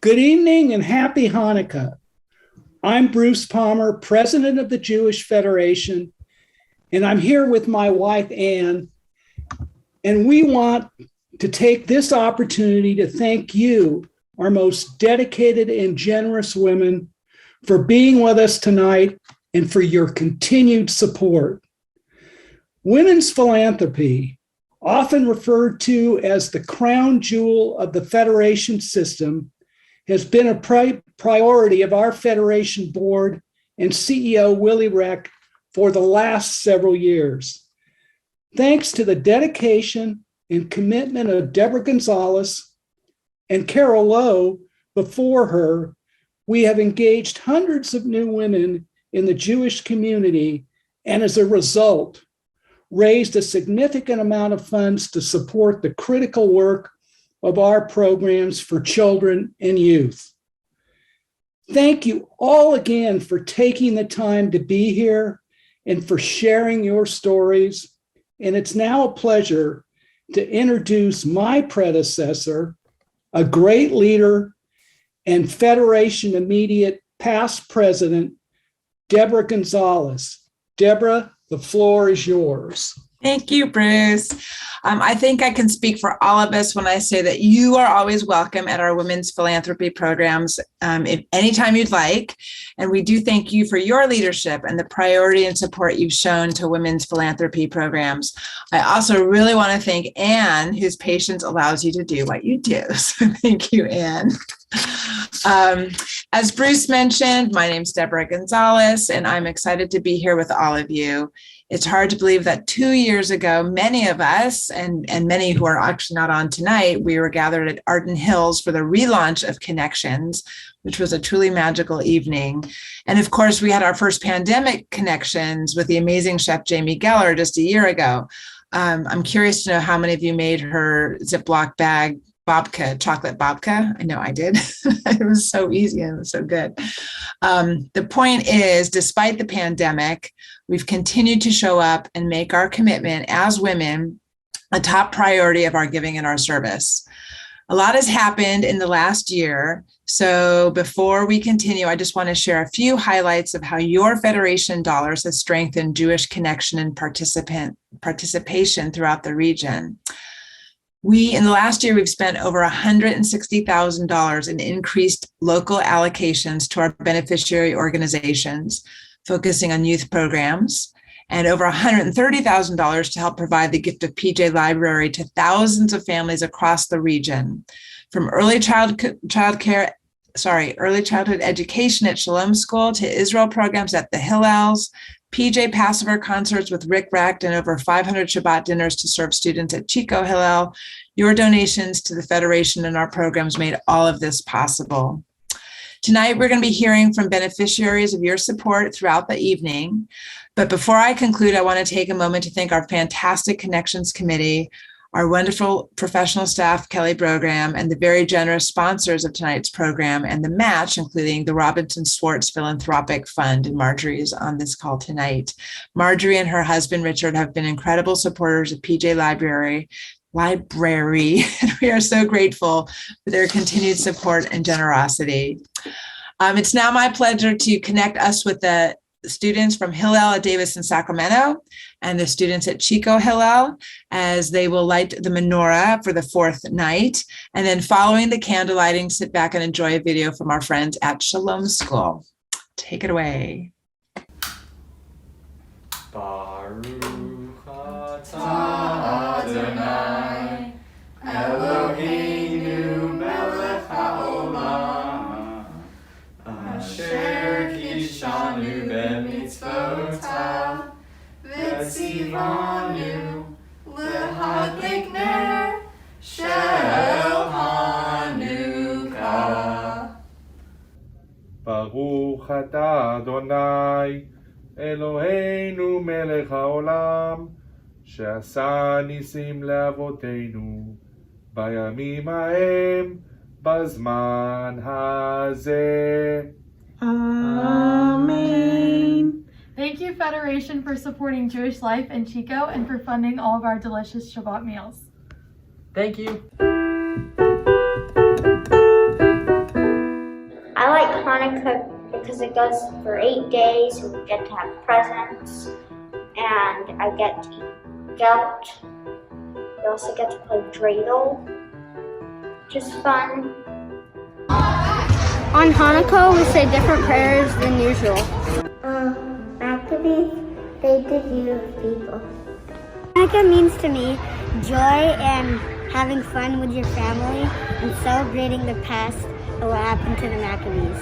Good evening and happy Hanukkah. I'm Bruce Palmer, president of the Jewish Federation, and I'm here with my wife, Ann, and we want to take this opportunity to thank you, our most dedicated and generous women, for being with us tonight and for your continued support. Women's philanthropy, often referred to as the crown jewel of the Federation system, has been a priority of our Federation board and CEO Willie Reck for the last several years. Thanks to the dedication and commitment of Deborah Gonzalez and Carol Lowe before her, we have engaged hundreds of new women in the Jewish community, and as a result, raised a significant amount of funds to support the critical work of our programs for children and youth. Thank you all again for taking the time to be here and for sharing your stories. And it's now a pleasure to introduce my predecessor, a great leader and Federation immediate past president, Deborah Gonzalez. Deborah, the floor is yours. Thank you, Bruce. I think I can speak for all of us when I say that you are always welcome at our women's philanthropy programs anytime you'd like. And we do thank you for your leadership and the priority and support you've shown to women's philanthropy programs. I also really want to thank Ann, whose patience allows you to do what you do. So thank you, Ann. As Bruce mentioned, my name's Deborah Gonzalez, and I'm excited to be here with all of you. It's hard to believe that 2 years ago, many of us, and many who are actually not on tonight, we were gathered at Arden Hills for the relaunch of Connections, which was a truly magical evening. And of course, we had our first pandemic Connections with the amazing chef Jamie Geller just a year ago. I'm curious to know how many of you made her Ziploc bag babka, chocolate babka. I know I did. It was so easy and it was so good. The point is, despite the pandemic, we've continued to show up and make our commitment as women a top priority of our giving and our service. A lot has happened in the last year. So before we continue, I just want to share a few highlights of how your Federation dollars has strengthened Jewish connection and participation throughout the region. In the last year, we've spent over $160,000 in increased local allocations to our beneficiary organizations, focusing on youth programs, and over $130,000 to help provide the gift of PJ Library to thousands of families across the region, from early childhood education at Shalom School to Israel programs at the Hillels, PJ Passover concerts with Rick Recht, and over 500 Shabbat dinners to serve students at Chico Hillel. Your donations to the Federation and our programs made all of this possible. Tonight, we're going to be hearing from beneficiaries of your support throughout the evening. But before I conclude, I want to take a moment to thank our fantastic Connections Committee, our wonderful professional staff, Kelly Brogram, and the very generous sponsors of tonight's program and the match, including the Robinson Swartz Philanthropic Fund, and Marjorie is on this call tonight. Marjorie and her husband, Richard, have been incredible supporters of PJ Library, and we are so grateful for their continued support and generosity. It's now my pleasure to connect us with the students from Hillel at Davis and Sacramento and the students at Chico Hillel as they will light the menorah for the fourth night. And then following the candle lighting, sit back and enjoy a video from our friends at Shalom School. Take it away. Baruch atah Adonai, Eloheinu melech haolam, asher kishanu b'mitzvotav, v'tzivanu lehadlik ner shel Hanukkah. Baruch atah Adonai, Eloheinu melech haolam, שעשה ניסים לאבותינו, בימים ההם, בזמן הזה. Amen. Thank you, Federation, for supporting Jewish life in Chico and for funding all of our delicious Shabbat meals. Thank you. Hanukkah because it goes for 8 days and we get to have presents and I get to eat goat. We also get to play dreidel, which is fun. On Hanukkah, we say different prayers than usual. Maccabees, they diffuse people. Hanukkah means to me joy and having fun with your family and celebrating the past of what happened to the Maccabees.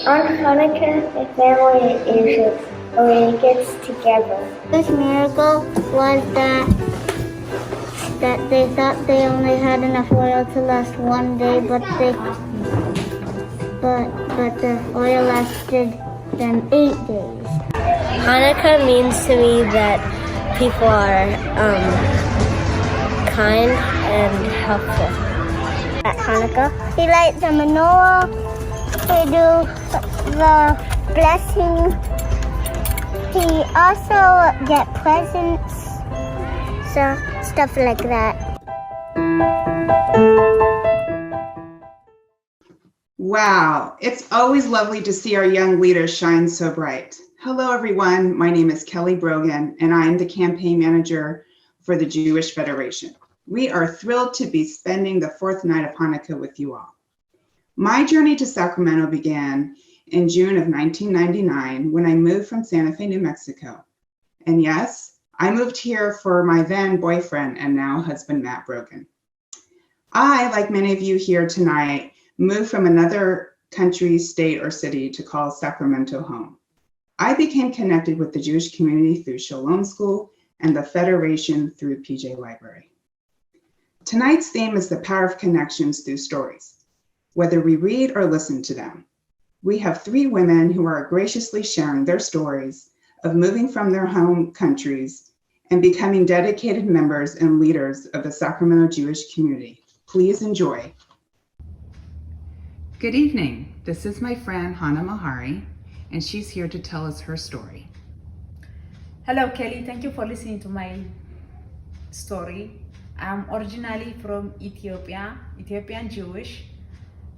On Hanukkah, the family is really gets together. This miracle was that they thought they only had enough oil to last 1 day, but the oil lasted them 8 days. Hanukkah means to me that people are kind and helpful. At Hanukkah, we light the menorah, we do the blessing. We also get presents, so stuff like that. Wow, it's always lovely to see our young leaders shine so bright. Hello, everyone. My name is Kelly Brogan, and I'm the campaign manager for the Jewish Federation. We are thrilled to be spending the fourth night of Hanukkah with you all. My journey to Sacramento began in June of 1999 when I moved from Santa Fe, New Mexico. And yes, I moved here for my then boyfriend and now husband, Matt Brogan. I, like many of you here tonight, moved from another country, state, or city to call Sacramento home. I became connected with the Jewish community through Shalom School and the Federation through PJ Library. Tonight's theme is the power of connections through stories, whether we read or listen to them. We have 3 women who are graciously sharing their stories of moving from their home countries and becoming dedicated members and leaders of the Sacramento Jewish community. Please enjoy. Good evening. This is my friend Hana Mahari, and she's here to tell us her story. Hello, Kelly. Thank you for listening to my story. I'm originally from Ethiopia, Ethiopian Jewish.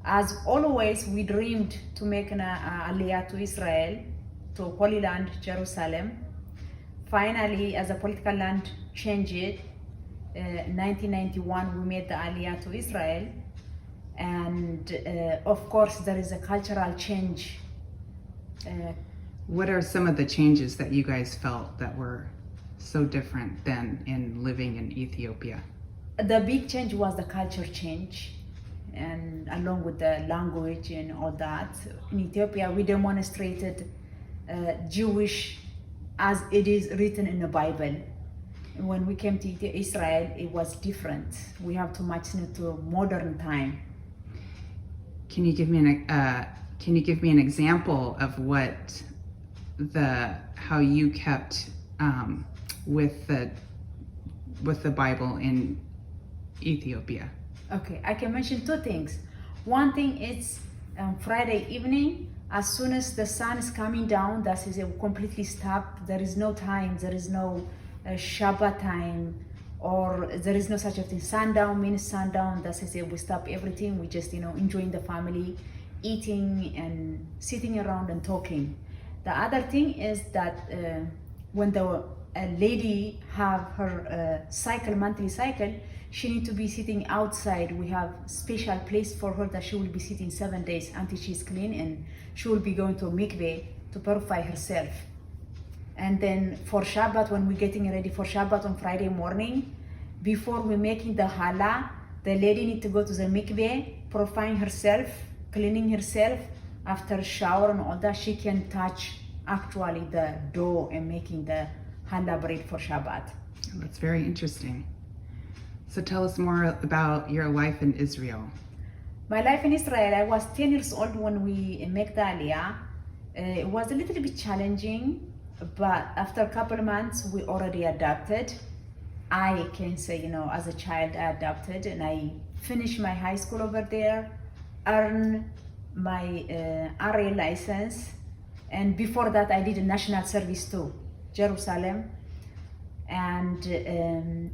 As always, we dreamed to make an aliyah to Israel, to Holy Land, Jerusalem. Finally, as a political land changed, 1991, we made the aliyah to Israel. And of course, there is a cultural change. What are some of the changes that you guys felt that were so different than in living in Ethiopia? The big change was the culture change, and along with the language and all that. In Ethiopia, we demonstrated Jewish as it is written in the Bible. When we came to Israel, it was different. We have to match it to modern time. Can you give me an example of how you kept with the Bible in Ethiopia? Okay, I can mention 2 things. One thing is Friday evening, as soon as the sun is coming down, that is completely stopped. There is no time, there is no Shabbat time, or there is no such a thing. Sundown means sundown. That is we stop everything. We just enjoying the family, eating and sitting around and talking. The other thing is that when the lady have her monthly cycle, she need to be sitting outside. We have special place for her that she will be sitting 7 days until she's clean, and she will be going to a mikveh to purify herself. And then for Shabbat, when we're getting ready for Shabbat on Friday morning, before we're making the challah, the lady need to go to the mikveh, purifying herself, cleaning herself. After shower and all that, she can touch actually the dough and making the challah bread for Shabbat. That's very interesting. So tell us more about your life in Israel. My life in Israel, I was 10 years old when we make the aliyah. It was a little bit challenging, but after a couple of months, we already adapted. I can say, as a child, I adapted, and I finished my high school over there, earned my RA license, and before that, I did a national service too, Jerusalem, and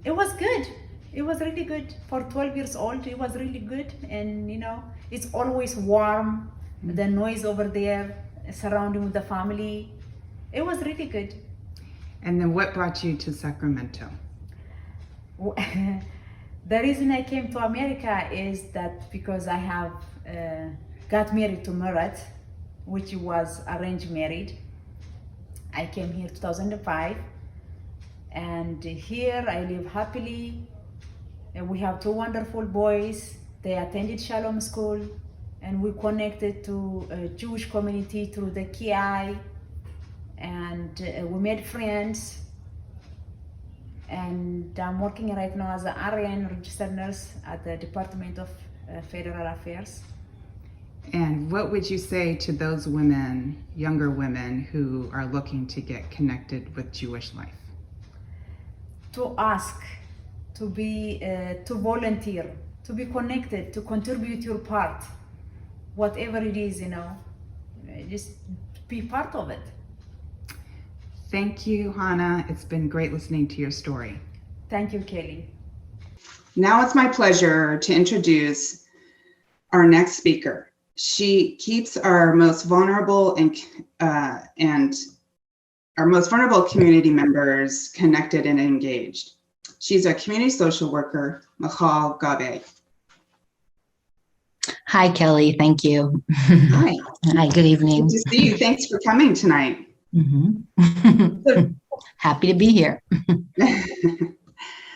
it was good. It was really good. For 12 years old, it was really good, and it's always warm. the noise over there, surrounding with the family. It was really good. And then what brought you to Sacramento? The reason I came to America is that because I have got married to Murat, which was arranged married. I came here 2005, and here I live happily. And we have two wonderful boys. They attended Shalom School, and we connected to a Jewish community through the KI, and we made friends. And I'm working right now as an RN, registered nurse at the Department of Federal Affairs. And what would you say to those women, younger women, who are looking to get connected with Jewish life? To ask, to be, to volunteer, to be connected, to contribute your part, whatever it is, just be part of it. Thank you, Hana. It's been great listening to your story. Thank you, Kelly. Now it's my pleasure to introduce our next speaker. She keeps our most vulnerable and our most vulnerable community members connected and engaged. She's a community social worker, Maha Gabe. Hi, Kelly. Thank you. Hi. Hi, good evening. Good to see you. Thanks for coming tonight. Happy to be here.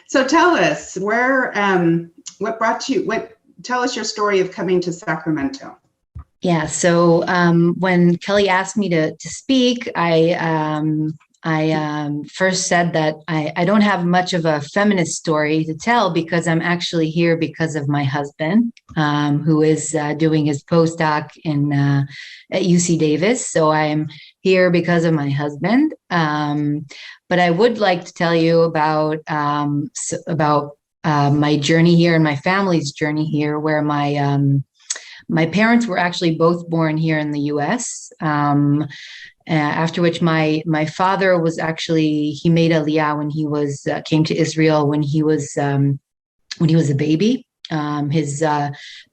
So tell us tell us your story of coming to Sacramento. Yeah, so when Kelly asked me to speak, I first said that I don't have much of a feminist story to tell because I'm actually here because of my husband, who is doing his postdoc at UC Davis. So I'm here because of my husband. But I would like to tell you about my journey here and my family's journey here, where my parents were actually both born here in the U.S. After which my father was he made Aliyah when he came to Israel when he was a baby. His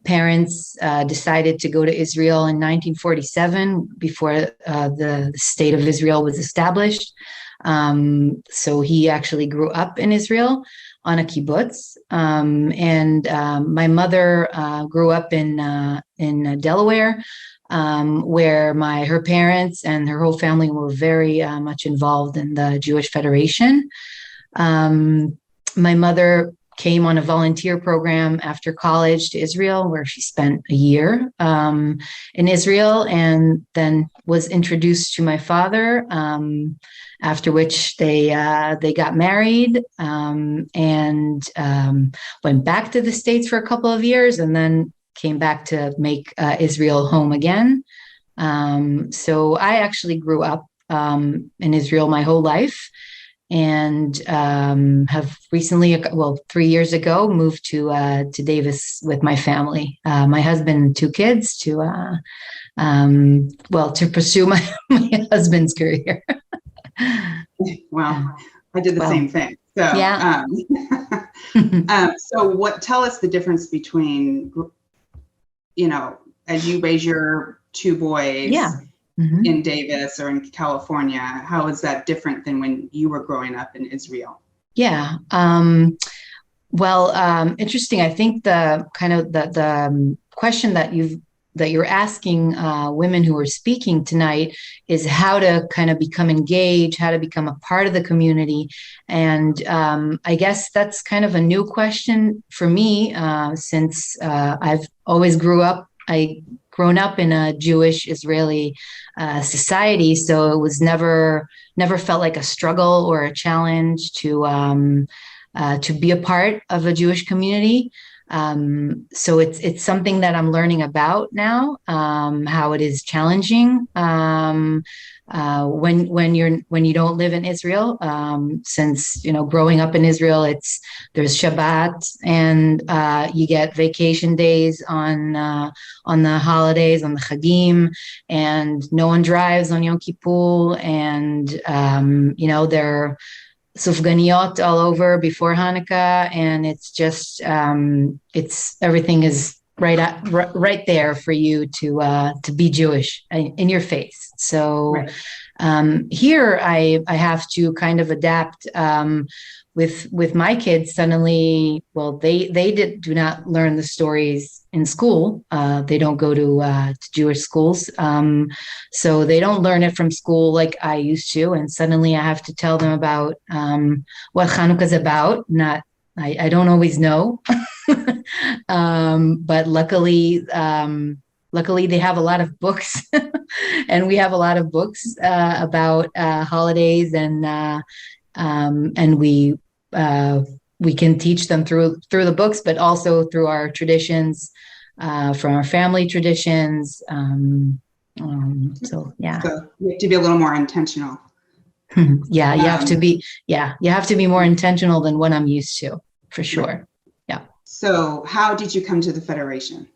parents decided to go to Israel in 1947 before the state of Israel was established. So he actually grew up in Israel on a kibbutz, and my mother grew up in Delaware, where her parents and her whole family were very much involved in the Jewish Federation. My mother came on a volunteer program after college to Israel, where she spent a year in Israel, and then was introduced to my father, after which they got married, and went back to the States for a couple of years, and then came back to make Israel home again. So I actually grew up in Israel my whole life, and have recently, 3 years ago, moved to Davis with my family, my husband and two kids, to pursue my husband's career. Wow, I did the same thing. So yeah. Tell us the difference between, as you raise your two boys. Yeah. In Davis or in California, how is that different than when you were growing up in Israel? Yeah. Interesting. I think the question that you're asking women who are speaking tonight is how to kind of become engaged, how to become a part of the community. And I guess that's kind of a new question for me, since I've always grown up in a Jewish Israeli society, so it was never felt like a struggle or a challenge to be a part of a Jewish community. So it's something that I'm learning about now, how it is challenging when you don't live in Israel. Since growing up in Israel, there's Shabbat, and you get vacation days on the holidays, on the Chagim, and no one drives on Yom Kippur, and there are sufganiyot all over before Hanukkah, and it's just everything is right there for you to be Jewish in your face. So Right. here I have to kind of adapt with my kids. Suddenly, well, they do not learn the stories in school. They don't go to Jewish schools, so they don't learn it from school like I used to. And suddenly, I have to tell them about what Hanukkah is about. I don't always know, but luckily they have a lot of books, and we have a lot of books about holidays, and we can teach them through the books, but also through our traditions, from our family traditions. So yeah. So you have to be a little more intentional. Yeah, you have to be more intentional than what I'm used to, for sure. Yeah. So how did you come to the Federation?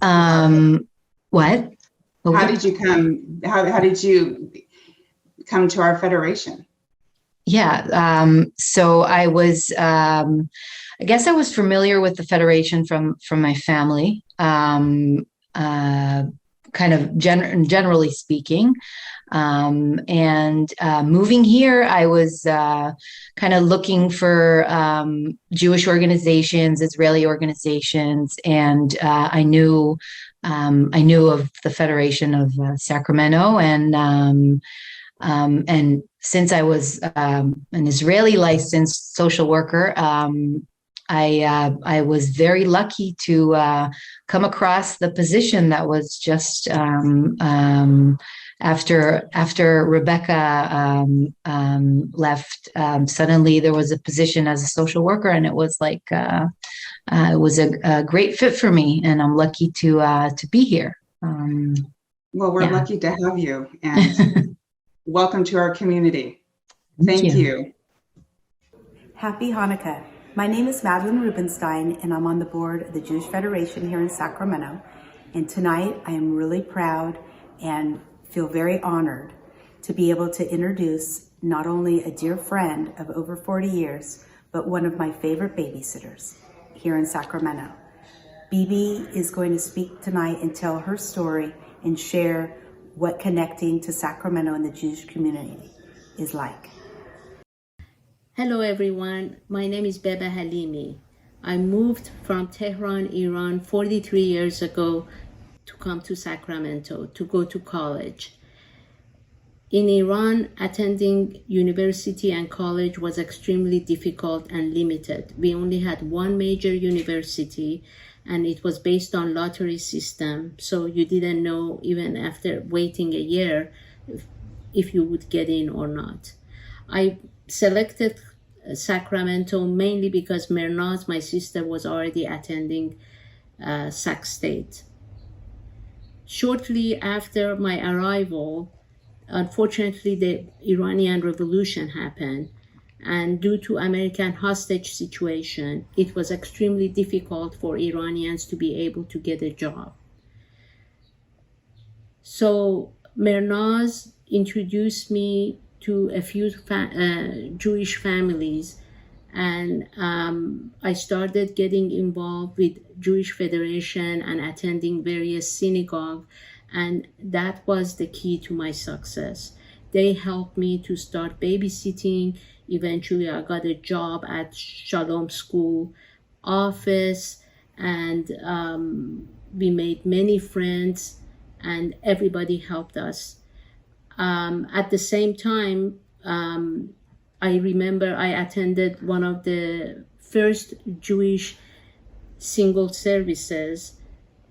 What? How did you come to our Federation? Yeah. So I was, I guess I was familiar with the Federation from my family, kind of generally speaking. And moving here, I was kind of looking for Jewish organizations, Israeli organizations, and I knew of the Federation of Sacramento, and since I was an Israeli licensed social worker, I was very lucky to come across the position that was just after Rebecca left. Suddenly there was a position as a social worker, and it was like it was a great fit for me, and I'm lucky to be here. Well, we're lucky to have you, and welcome to our community. Thank you. Happy Hanukkah. My name is Madeline Rubinstein, and I'm on the board of the Jewish Federation here in Sacramento. And tonight I am really proud and feel very honored to be able to introduce not only a dear friend of over 40 years, but one of my favorite babysitters here in Sacramento. Bibi is going to speak tonight and tell her story and share what connecting to Sacramento and the Jewish community is like. Hello everyone, my name is Beba Halimi. I moved from Tehran, Iran 43 years ago to come to Sacramento to go to college. In Iran, attending university and college was extremely difficult and limited. We only had one major university, and it was based on lottery system, so you didn't know even after waiting a year if you would get in or not. I selected Sacramento mainly because Mernaz, my sister, was already attending Sac State. Shortly after my arrival, unfortunately, the Iranian Revolution happened, and due to American hostage situation, it was extremely difficult for Iranians to be able to get a job. So Mernaz introduced me to a few Jewish families, and I started getting involved with Jewish Federation and attending various synagogues, and that was the key to my success. They helped me to start babysitting. Eventually I got a job at Shalom School office, and we made many friends, and everybody helped us. At the same time, I remember I attended one of the first Jewish single services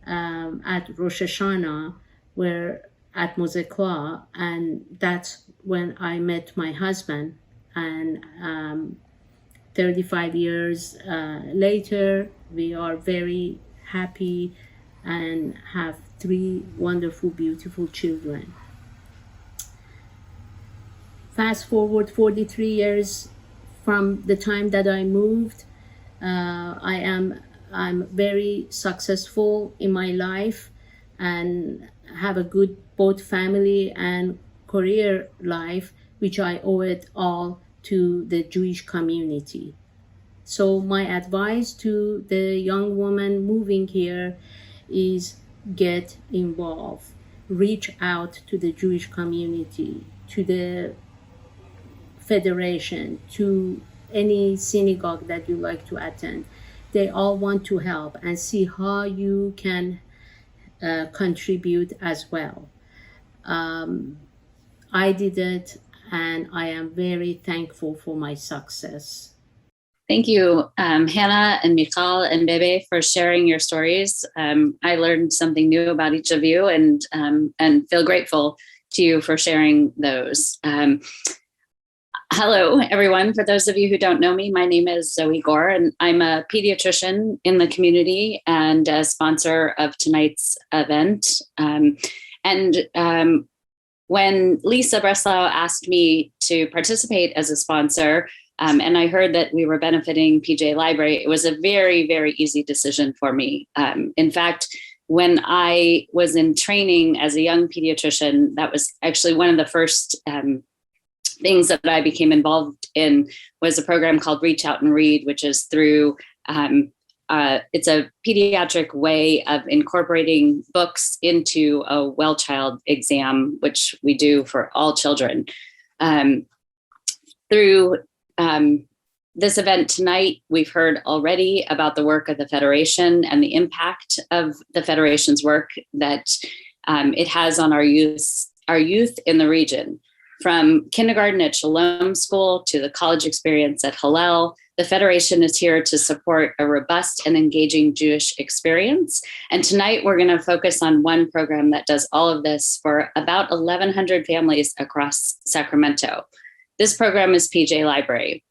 at Rosh Hashanah, where at Mozekla, and that's when I met my husband. And 35 years later, we are very happy and have 3 wonderful, beautiful children. Fast forward 43 years from the time that I moved, I'm very successful in my life and have a good both family and career life, which I owe it all to the Jewish community. So my advice to the young woman moving here is get involved, reach out to the Jewish community, to the federation, to any synagogue that you like to attend. They all want to help and see how you can contribute as well. I did it, and I am very thankful for my success. Thank you, Hana and Michal and Bebe, for sharing your stories. I learned something new about each of you, and feel grateful to you for sharing those. Hello, everyone. For those of you who don't know me, my name is Zoe Gore, and I'm a pediatrician in the community and a sponsor of tonight's event. When Lisa Breslau asked me to participate as a sponsor, and I heard that we were benefiting PJ Library, it was a very, very easy decision for me. In fact, when I was in training as a young pediatrician, that was actually one of the first things that I became involved in was a program called Reach Out and Read, which is through, it's a pediatric way of incorporating books into a well child exam, which we do for all children. Through this event tonight, we've heard already about the work of the Federation and the impact of the Federation's work that it has on our youth in the region. From kindergarten at Shalom School to the college experience at Hillel, the Federation is here to support a robust and engaging Jewish experience. And tonight we're going to focus on one program that does all of this for about 1,100 families across Sacramento. This program is PJ Library.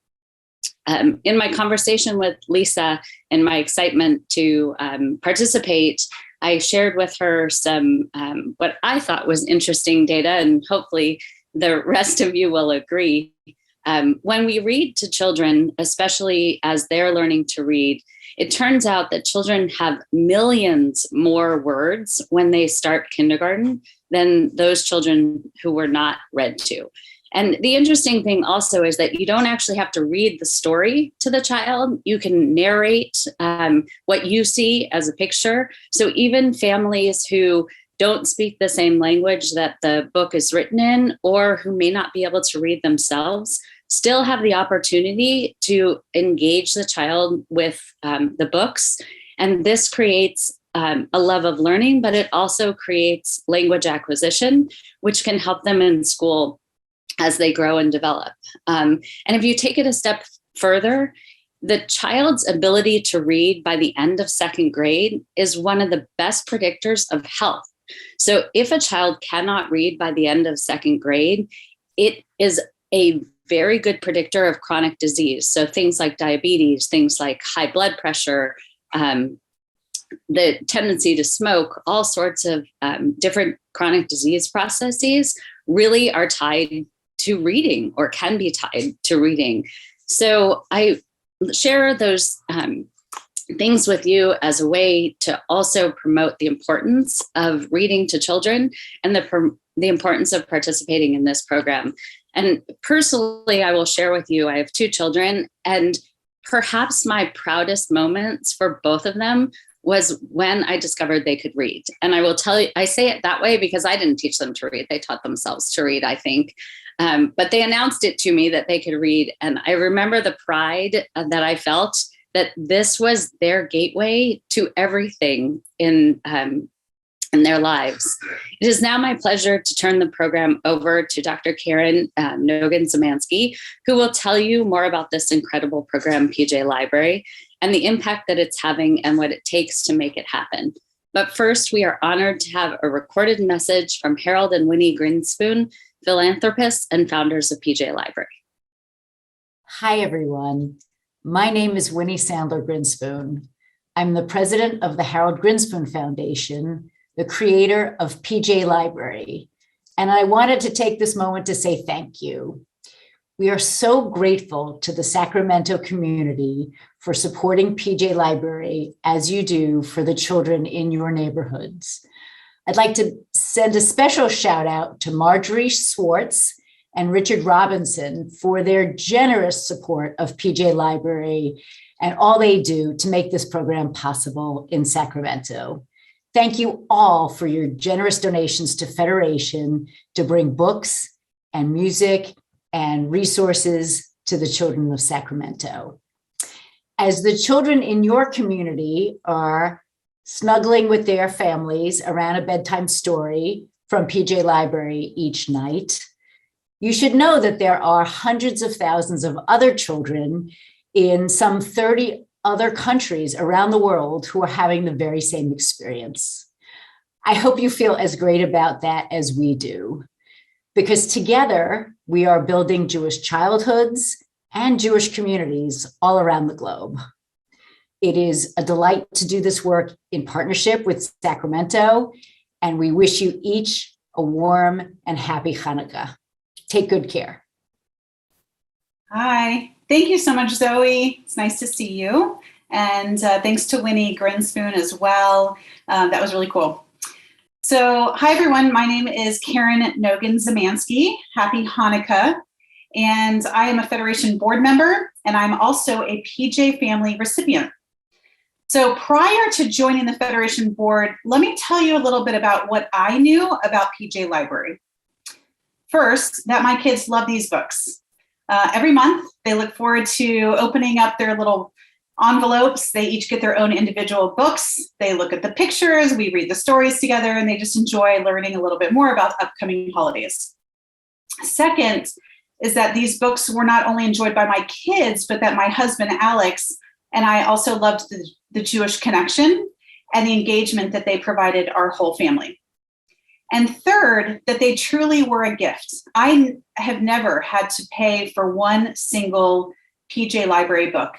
In my conversation with Lisa and my excitement to participate, I shared with her some what I thought was interesting data, and hopefully the rest of you will agree. When we read to children, especially as they're learning to read, it turns out that children have millions more words when they start kindergarten than those children who were not read to. And the interesting thing also is that you don't actually have to read the story to the child. You can narrate what you see as a picture. So even families who don't speak the same language that the book is written in, or who may not be able to read themselves, still have the opportunity to engage the child with the books. And this creates a love of learning, but it also creates language acquisition, which can help them in school as they grow and develop. And if you take it a step further, the child's ability to read by the end of second grade is one of the best predictors of health. So if a child cannot read by the end of second grade, it is a very good predictor of chronic disease. So things like diabetes, things like high blood pressure, the tendency to smoke, all sorts of different chronic disease processes really are tied to reading, or can be tied to reading. So I share those things with you as a way to also promote the importance of reading to children and the importance of participating in this program. And personally, I will share with you, I have two children, and perhaps my proudest moments for both of them was when I discovered they could read. And I will tell you, I say it that way because I didn't teach them to read. They taught themselves to read, I think. But they announced it to me that they could read. And I remember the pride that I felt that this was their gateway to everything in their lives. It is now my pleasure to turn the program over to Dr. Karen Nogan Zamanski, who will tell you more about this incredible program, PJ Library, and the impact that it's having and what it takes to make it happen. But first, we are honored to have a recorded message from Harold and Winnie Grinspoon, philanthropists and founders of PJ Library. Hi, everyone. My name is Winnie Sandler Grinspoon. I'm the president of the Harold Grinspoon Foundation, the creator of PJ Library. And I wanted to take this moment to say thank you. We are so grateful to the Sacramento community for supporting PJ Library as you do for the children in your neighborhoods. I'd like to send a special shout out to Marjorie Swartz and Richard Robinson for their generous support of PJ Library and all they do to make this program possible in Sacramento. Thank you all for your generous donations to Federation to bring books and music and resources to the children of Sacramento. As the children in your community are snuggling with their families around a bedtime story from PJ Library each night, you should know that there are hundreds of thousands of other children in some 30 other countries around the world who are having the very same experience. I hope you feel as great about that as we do, because together we are building Jewish childhoods and Jewish communities all around the globe. It is a delight to do this work in partnership with Sacramento, and we wish you each a warm and happy Hanukkah. Take good care. Hi, thank you so much, Zoe. It's nice to see you. And thanks to Winnie Grinspoon as well. That was really cool. So hi, everyone. My name is Karen Nogan Zamanski. Happy Hanukkah. And I am a Federation board member, and I'm also a PJ family recipient. So prior to joining the Federation board, let me tell you a little bit about what I knew about PJ Library. First, that my kids love these books. Every month, they look forward to opening up their little envelopes. They each get their own individual books. They look at the pictures, we read the stories together, and they just enjoy learning a little bit more about upcoming holidays. Second is that these books were not only enjoyed by my kids, but that my husband, Alex, and I also loved the Jewish connection and the engagement that they provided our whole family. And third, that they truly were a gift. I have never had to pay for one single PJ Library book.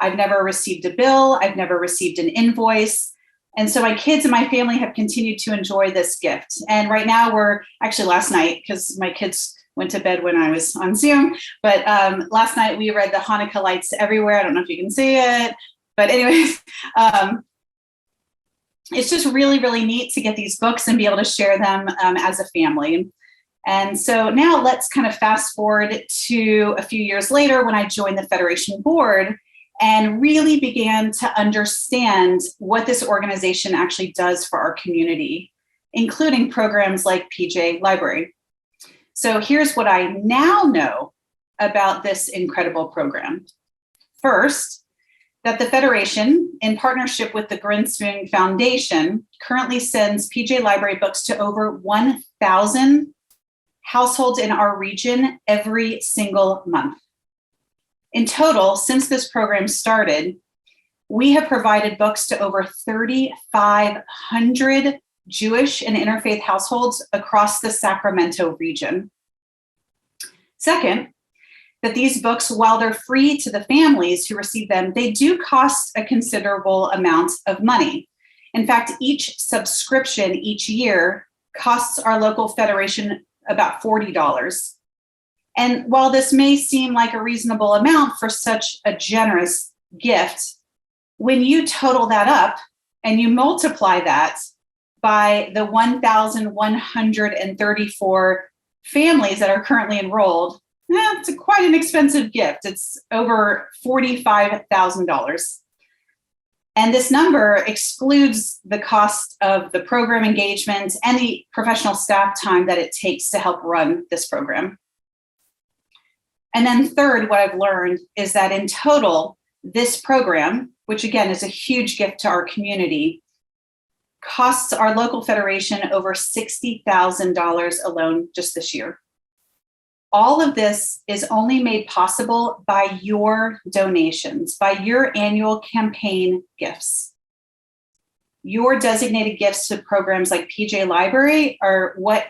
I've never received a bill. I've never received an invoice. And so my kids and my family have continued to enjoy this gift. And right now we're actually last night, because my kids went to bed when I was on Zoom, but last night we read the Hanukkah lights everywhere. I don't know if you can see it, but anyways, it's just really, really neat to get these books and be able to share them as a family. And so now let's kind of fast forward to a few years later when I joined the Federation board and really began to understand what this organization actually does for our community, including programs like PJ Library. So here's what I now know about this incredible program. First, that the Federation, in partnership with the Grinspoon Foundation, currently sends PJ Library books to over 1,000 households in our region every single month. In total, since this program started, we have provided books to over 3,500 Jewish and interfaith households across the Sacramento region. Second, that these books, while they're free to the families who receive them, they do cost a considerable amount of money. In fact, each subscription each year costs our local Federation about $40. And while this may seem like a reasonable amount for such a generous gift, when you total that up and you multiply that by the 1,134 families that are currently enrolled, it's quite an expensive gift. It's over $45,000. And this number excludes the cost of the program engagement and the professional staff time that it takes to help run this program. And then third, what I've learned is that in total, this program, which again is a huge gift to our community, costs our local Federation over $60,000 alone just this year. All of this is only made possible by your donations, by your annual campaign gifts. Your designated gifts to programs like PJ Library are what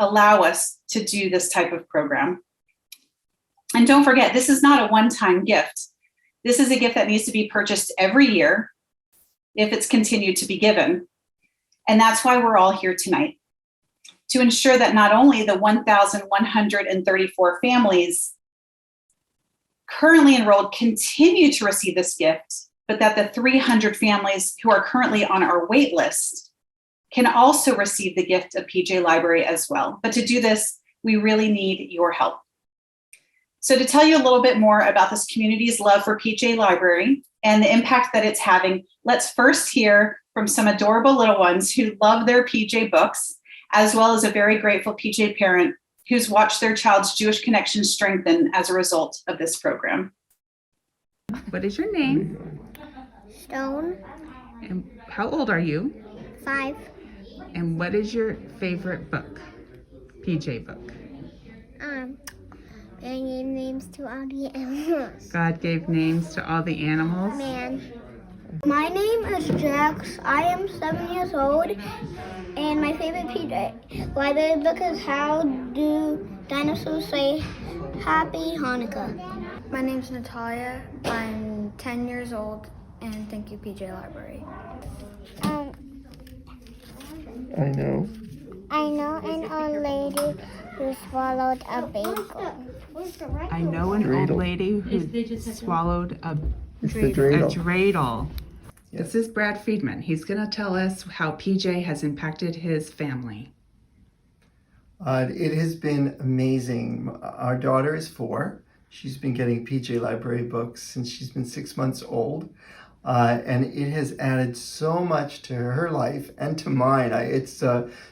allow us to do this type of program. And don't forget, this is not a one-time gift. This is a gift that needs to be purchased every year if it's continued to be given. And that's why we're all here tonight, to ensure that not only the 1,134 families currently enrolled continue to receive this gift, but that the 300 families who are currently on our wait list can also receive the gift of PJ Library as well. But to do this, we really need your help. So to tell you a little bit more about this community's love for PJ Library and the impact that it's having, let's first hear from some adorable little ones who love their PJ books, as well as a very grateful PJ parent who's watched their child's Jewish connection strengthen as a result of this program. What is your name? Stone, And how old are you? 5. And what is your favorite book? PJ book. And gave names to all the animals. God gave names to all the animals. Man. My name is Jax. I am 7 years old, and my favorite PJ Library book is How Do Dinosaurs Say Happy Hanukkah. My name's Natalia. I'm 10 years old, and thank you, PJ Library. I know an old lady who swallowed a bagel. I know an old lady who swallowed a dreidel. dreidel. This is Brad Friedman. He's going to tell us how PJ has impacted his family. It has been amazing. Our daughter is 4. She's been getting PJ Library books since she's been 6 months old. And it has added so much to her life and to mine. It's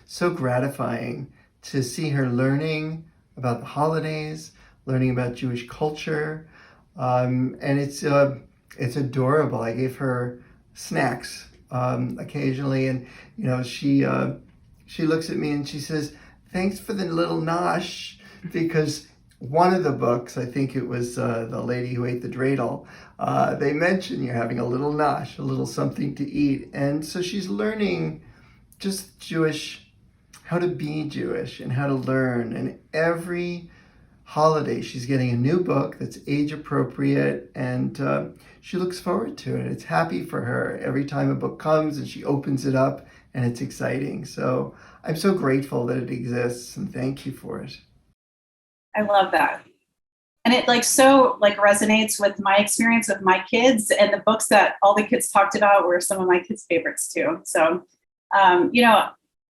so gratifying to see her learning about the holidays, learning about Jewish culture. And it's adorable. I gave her snacks occasionally, and she looks at me and she says, "Thanks for the little nosh," because one of the books, I think it was The Lady Who Ate the Dreidel, they mention you're having a little nosh, a little something to eat. And so she's learning just Jewish, how to be Jewish and how to learn. And every holiday she's getting a new book that's age appropriate, and she looks forward to it. It's happy for her every time a book comes and she opens it up, and it's exciting. So I'm so grateful that it exists, and thank you for it. I love that. And it resonates with my experience with my kids, and the books that all the kids talked about were some of my kids' favorites too. So,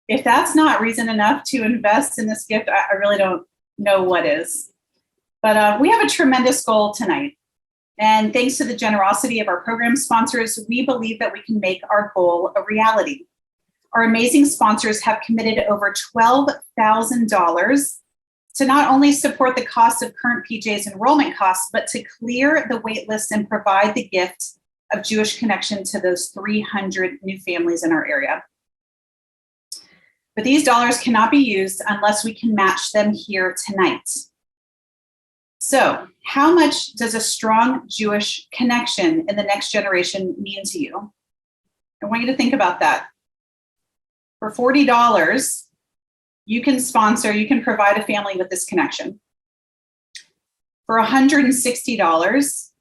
if that's not reason enough to invest in this gift, I really don't know what is. But we have a tremendous goal tonight. And thanks to the generosity of our program sponsors, we believe that we can make our goal a reality. Our amazing sponsors have committed over $12,000 to not only support the cost of current PJ's enrollment costs, but to clear the wait list and provide the gift of Jewish connection to those 300 new families in our area. But these dollars cannot be used unless we can match them here tonight. So, how much does a strong Jewish connection in the next generation mean to you? I want you to think about that. For $40, you can provide a family with this connection. For $160,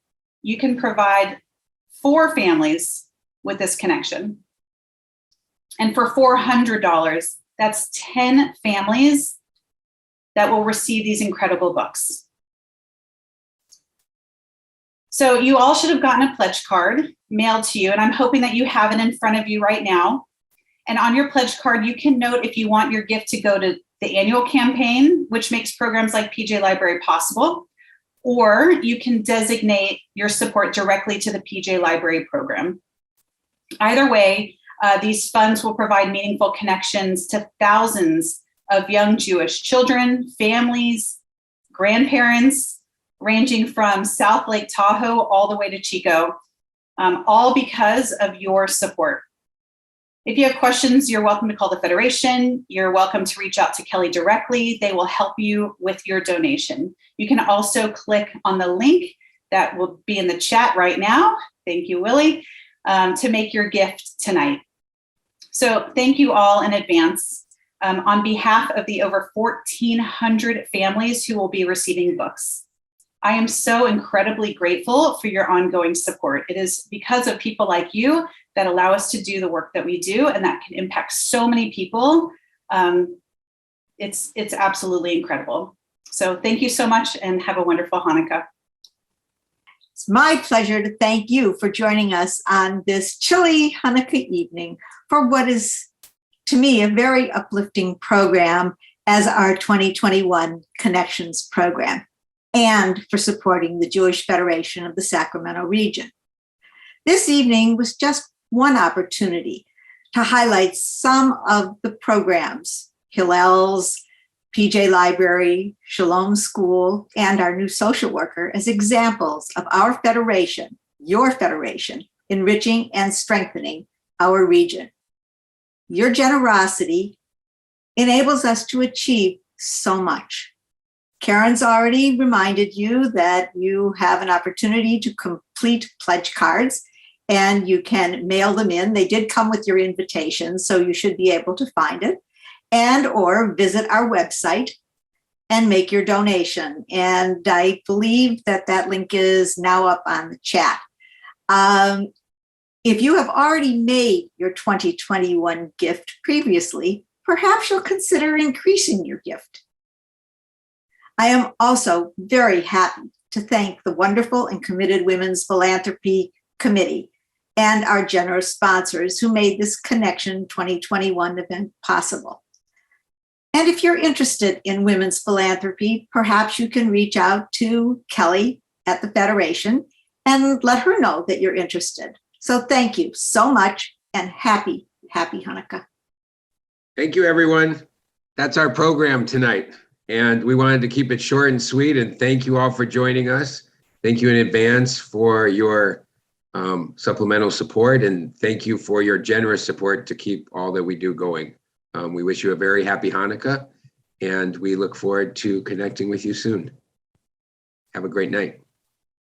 you can provide 4 families with this connection. And for $400, that's 10 families that will receive these incredible books. So you all should have gotten a pledge card mailed to you, and I'm hoping that you have it in front of you right now. And on your pledge card, you can note if you want your gift to go to the annual campaign, which makes programs like PJ Library possible, or you can designate your support directly to the PJ Library program. Either way, these funds will provide meaningful connections to thousands of young Jewish children, families, grandparents, ranging from South Lake Tahoe all the way to Chico, all because of your support. If you have questions, you're welcome to call the Federation. You're welcome to reach out to Kelly directly. They will help you with your donation. You can also click on the link that will be in the chat right now. Thank you, Willie, to make your gift tonight. So thank you all in advance on behalf of the over 1,400 families who will be receiving books. I am so incredibly grateful for your ongoing support. It is because of people like you that allow us to do the work that we do, and that can impact so many people. It's absolutely incredible. So thank you so much, and have a wonderful Hanukkah. It's my pleasure to thank you for joining us on this chilly Hanukkah evening for what is, to me, a very uplifting program as our 2021 Connections program. and for supporting the Jewish Federation of the Sacramento region. This evening was just one opportunity to highlight some of the programs, Hillel's, PJ Library, Shalom School, and our new social worker as examples of our federation, your federation, enriching and strengthening our region. Your generosity enables us to achieve so much. Karen's already reminded you that you have an opportunity to complete pledge cards and you can mail them in. They did come with your invitation, so you should be able to find it, and or visit our website and make your donation. And I believe that that link is now up on the chat. If you have already made your 2021 gift previously, perhaps you'll consider increasing your gift. I am also very happy to thank the wonderful and committed Women's Philanthropy Committee and our generous sponsors who made this Connection 2021 event possible. And if you're interested in women's philanthropy, perhaps you can reach out to Kelly at the Federation and let her know that you're interested. So thank you so much and happy Hanukkah. Thank you, everyone. That's our program tonight. And we wanted to keep it short and sweet. And thank you all for joining us. Thank you in advance for your supplemental support. And thank you for your generous support to keep all that we do going. We wish you a very happy Hanukkah. And we look forward to connecting with you soon. Have a great night.